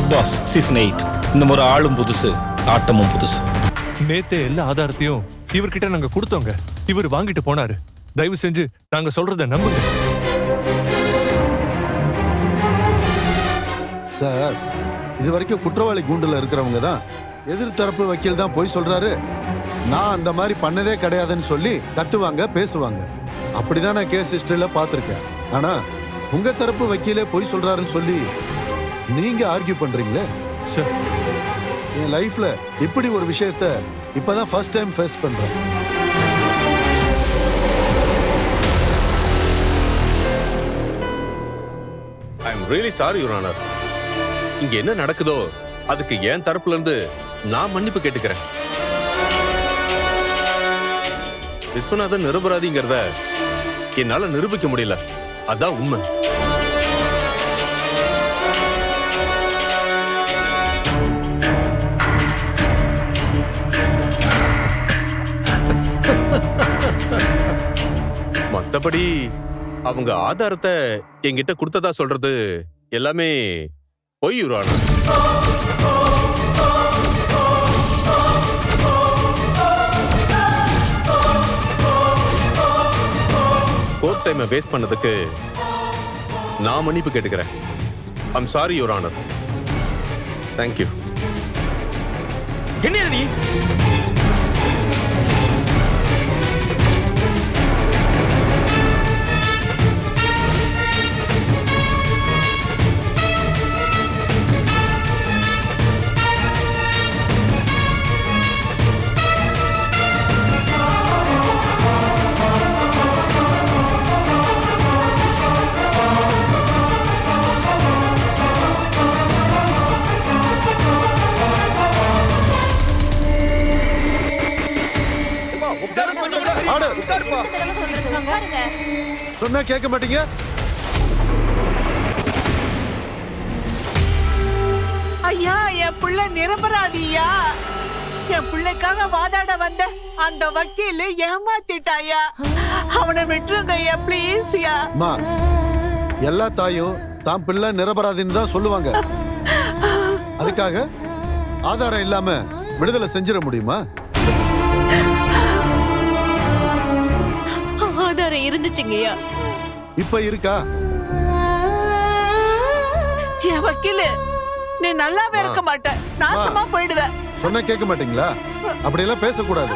Big Boss season 8 இந்த முறை ஆளும் புதுசு ஆட்டமும் புதுசு. நேத்தே எல்லா ஆதாரத்தையும் இவர்கிட்ட நாங்க கொடுத்தோங்க. இவர் வாங்கிட்டு போனாரு. தயவு செஞ்சு நாங்க சொல்றத நம்புங்க சார். இது வரைக்கும் குற்றவாளி கூண்டுல இருக்கிறவங்க தான் எதிர்த்தரப்பு வக்கீல் தான் போய் சொல்றாரு. நான் அந்த மாதிரி பண்ணதே கிடையாதுன்னு சொல்லி கத்துவாங்க, பேசுவாங்க. அப்படிதான் நான் கேஸ் ஹிஸ்டரியில பார்த்திருக்கேன். ஆனா உங்க தரப்பு வக்கீலே போய் சொல்றாருன்னு சொல்லி நீங்க ஆர்கியூ பண்றீங்களே சார். என் லைஃப்ல இப்படி ஒரு விஷயத்த இப்பதான் ஃபர்ஸ்ட் டைம் ஃபேஸ் பண்றேன். I am really sorry your honour. இங்க என்ன நடக்குதோ அதுக்கு என் தரப்புல இருந்து நான் மன்னிப்பு கேட்டுக்கிறேன். விஸ்வநாதன் நிரபராதிங்கிறத என்னால நிரூபிக்க முடியல. அதான் உண்மை. மத்தபடி அவங்க ஆதாரத்தை என்கிட்ட கொடுத்ததா சொல்றது எல்லாமே பொய் யுவர் ஆனர். கோர்ட் டைமை வேஸ்ட் பண்ணதுக்கு நான் மன்னிப்பு கேட்டுக்கிறேன். I'm sorry your honour. Thank you. என்ன நீ சொன்னா கேட்க மாட்டீங்க. ஐயா, என் புள்ள நிரபராதியா. என் பிள்ளைக்காக வாதாட வந்த அந்த வக்கீல் ஏமாத்திட்டாயா. அவனை விட்டுருங்க ஐயா, ப்ளீஸ் யா. அம்மா, எல்லா தாயும் தான் பிள்ளை நிரபராதின்னு தான் சொல்லுவாங்க. அதுக்காக ஆதாரம் இல்லாம விடுதலை செஞ்சிட முடியுமா? ஆதாரம் இருந்துச்சுங்கய்யா. இப்ப இருக்கா? என் வக்கீல், நீ நல்லாவே இருக்க மாட்ட, நாசமா போயிடுவ. சொன்னா கேட்க மாட்டீங்களா? அப்படியெல்லாம் பேசக்கூடாது.